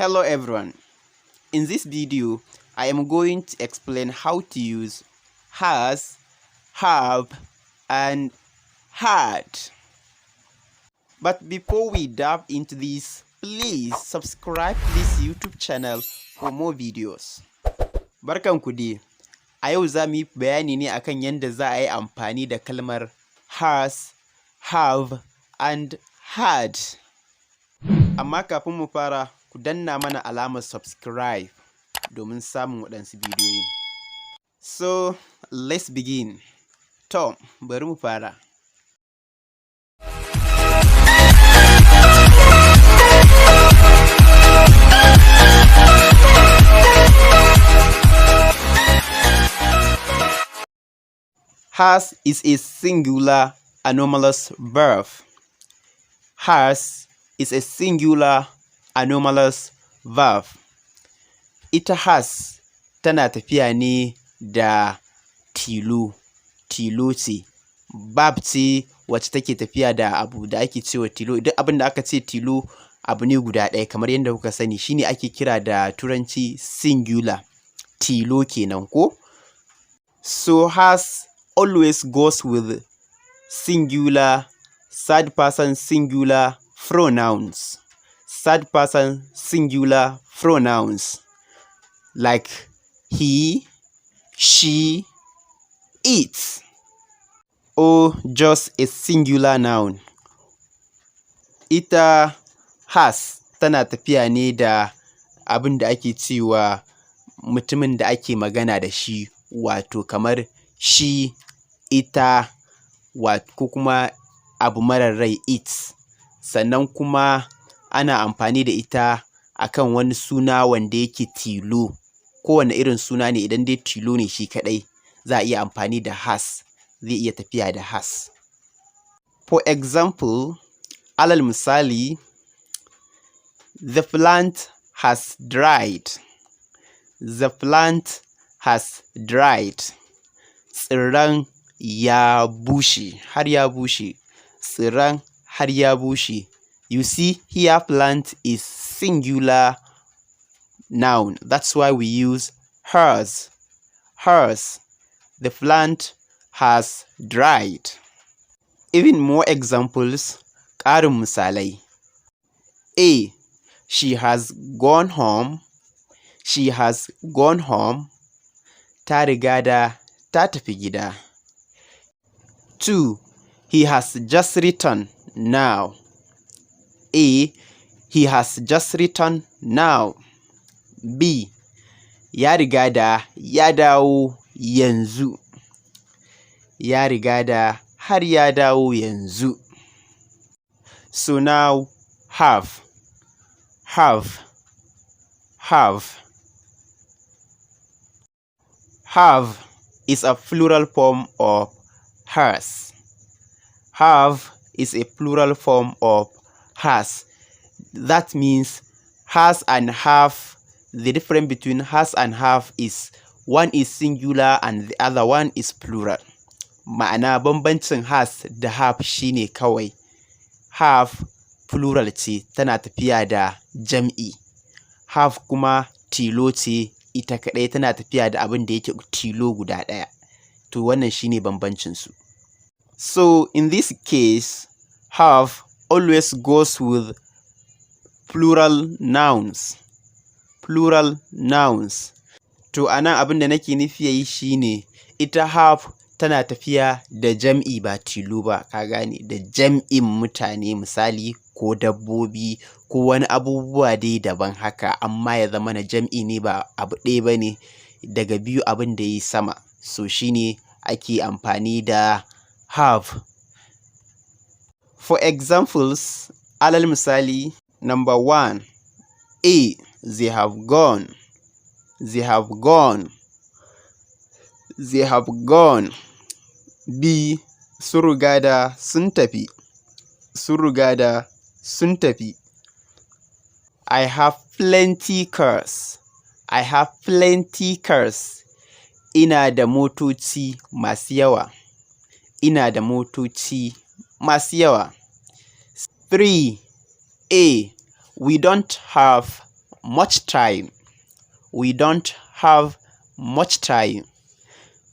Hello everyone. In this video, I am going to explain how to use has, have, and had. But before we dive into this, please subscribe to this YouTube channel for more videos. Barkanku dai. A yau za mu yi bayani ne akan yadda za a yi amfani da kalmar has, have, and had. Amma kafin mu fara, ku danna mana alamar subscribe domin samun waɗansu bidiyoyi. So, let's begin. To, bari mu fara. Has is a singular anomalous verb. Has is a singular anomalous verb. Ita has tana tafiya ne da tilo ce. Verb ce wacce take tafiya da abu da ake cewa tilo. Duk abin da aka ce tilo abu ne guda ɗaya, kamar yadda kuka sani, shine ake kira da turanci singular. Tilo kenan ko? So has always goes with singular, third person singular pronouns. Third person singular pronouns like he, she, it, or just a singular noun. Ita has tana tafiya ne da abin da ake cewa mutumin da ake magana da shi, wato kamar shi, ita, ko kuma abu marar rai, it. Sannan kuma ana amfani da ita akan wani suna wanda yake tilo. Kowane irin suna ne, idan dai tilo ne shi kaɗai, za a iya amfani da has, zai iya tafiya da has. For example, alal misali, the plant has dried. The plant has dried. Tsirran ya bushe, har ya bushe. Tsirran har ya bushe. You see, here plant is singular noun. That's why we use has. Has. The plant has dried. Even more examples, ƙarin misalai. A. She has gone home. She has gone home. Ta riga da ta tafi gida. 2. He has just returned now. A. He has just returned now. B. Ya riga da ya dawo yanzu. Ya riga da har ya dawo yanzu. So now, have. Have. Have. Have is a plural form of has. Have is a plural form of has. That means has and have, the difference between has and have is one is singular and the other one is plural. Ma'ana bambancin has da have shine kawai. Have plural ce, tana tafiya da jam'i. Have kuma tilo ce, ita kaɗai tana tafiya da abin da yake tilo guda ɗaya. To wannan shine bambancinsu. So in this case, have always goes with plural nouns. Plural nouns. To anan abin da nake nufi yi shine, ita have tana tafiya da jam'i ba tilo ba, ka gane, da jam'in mutane, misali ko dabbobi ko wani abubuwa dai daban haka, amma ya zama na jam'i ne, ba abu ɗaya ba ne daga biyu abin da ya yi sama. So shine ake amfani da have. For examples, alal misali, number 1, A. They have gone. They have gone. They have gone. B. Sun riga da sun tafi. Sun riga da sun tafi. I have plenty cars. I have plenty cars. Ina da motoci masu yawa. Ina da motoci masu yawa. 3. A. We don't have much time. We don't have much time.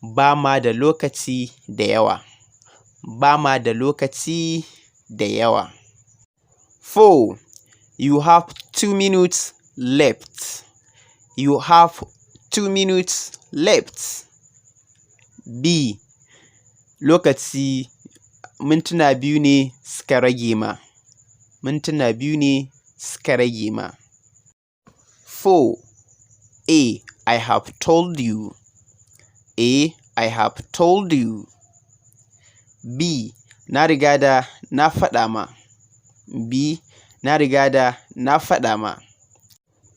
Ba ma da lokaci da yawa. Ba ma da lokaci da yawa. 4. You have 2 minutes left. You have 2 minutes left. B. Lokaci mintuna biyu ne suka rage ma. Mintuna biyu ne suka rage ma. 4. A. I have told you. A. I have told you. B. Na riga da na faɗa ma. B. Na riga da na faɗa ma.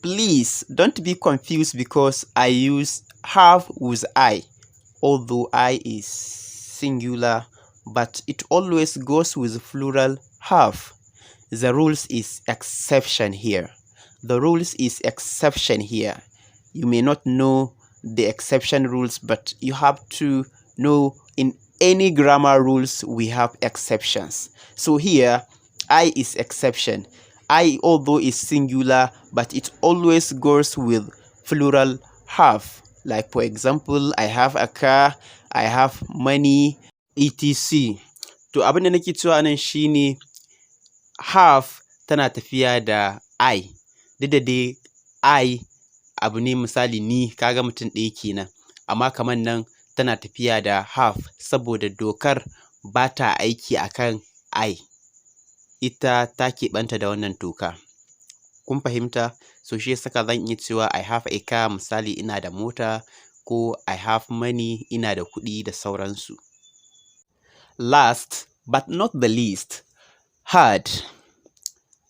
Please don't be confused because I use have with I, although I is singular, but it always goes with plural have. The rules is exception here. The rules is exception here. You may not know the exception rules, but you have to know in any grammar rules we have exceptions. So here, I is exception. I, although is singular, but it always goes with plural have. Like for example, I have a car, I have money, etc. To abin da nake cewa nan shine have tana tafiya da I. Duk da dai I abu ne misali ni kaga mutum ɗaya kenan. Amma kamar nan tana tafiya da have saboda dokar ba ta aiki akan I. Ita ta keɓanta da wannan doka. Kun fahimta? So shi saka zan iya cewa I have a car misali ina da mota, ko I have money ina da kuɗi da sauransu. Last but not the least, had.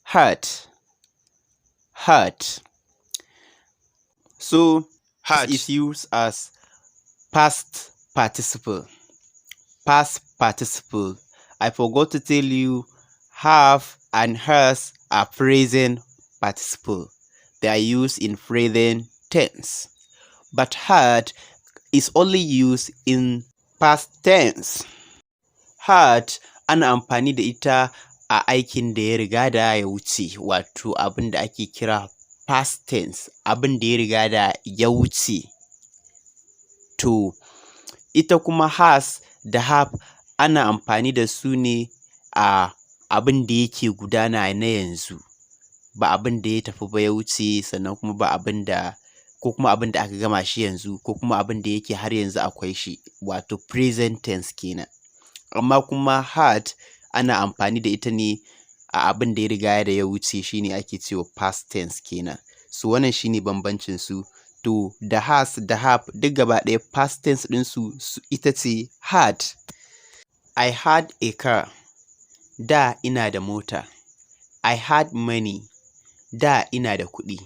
Had. Had. So had is used as past participle. Past participle. I forgot to tell you, have and has are present participle. They are used in present tense. But had is only used in past tense. Had ana amfani da ita a aikin da ya riga da ya wuce, wato abin da ake kira past tense, abin da ya riga da ya wuce. To, ita kuma has da have ana amfani da su ne a abin da yake gudana na yanzu, ba abin da ya tafi ba ya wuce, sannan kuma ba abin da, ko kuma abin da aka gama shi yanzu, ko kuma abin da yake har yanzu akwai shi, wato present tense kenan. Amma kuma had ana amfani da ita ne a abin da ya riga da ya wuce, shine ake cewa past tense kenan. So wannan shine bambancin su. To da has da have duk gaba ɗaya past tense ɗinsu ita ce had. I had a car. Da ina da mota. I had money. Da ina da kuɗi.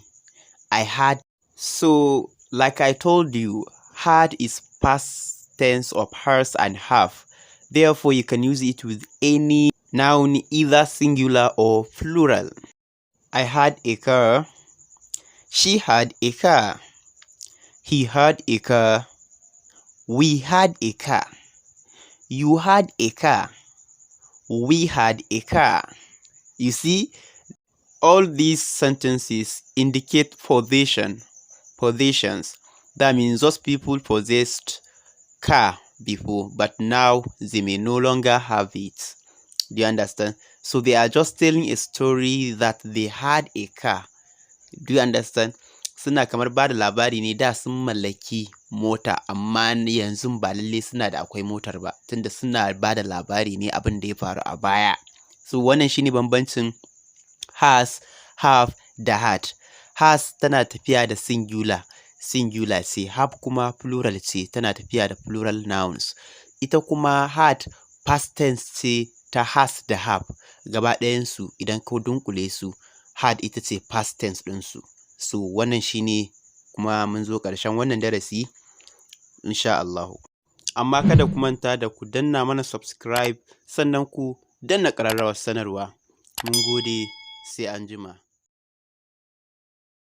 I had. So like I told you, had is past tense of has and have. Therefore, you can use it with any noun, either singular or plural. I had a car. She had a car. He had a car. We had a car. You had a car. We had a car. You see, all these sentences indicate possession. Possessions. That means those people possessed car before, but now they may no longer have it. Do you understand? So they are just telling a story that they had a car. Do you understand? Suna kamar ba da labari ne, da sun mallaki mota, amma yanzu ba lalle suna da akwai motar ba, tunda suna ba da labari ne abin da ya faru a baya. So wannan shine bambancin has, have da had. Has tana tafiya da singular, singular ce. Have kuma plural ce, tana tafiya da plural nouns. Ita kuma had past tense ce ta has da have. Gaba ɗayansu idan ka dunkule su, had ita ce past tense ɗinsu. So wannan shine, kuma mun zo ƙarshen wannan darasi insha Allah. Amma kada ku manta da ku danna mana subscribe, sannan ku danna ƙararrawar sanarwa. Mun gode, sai anjima.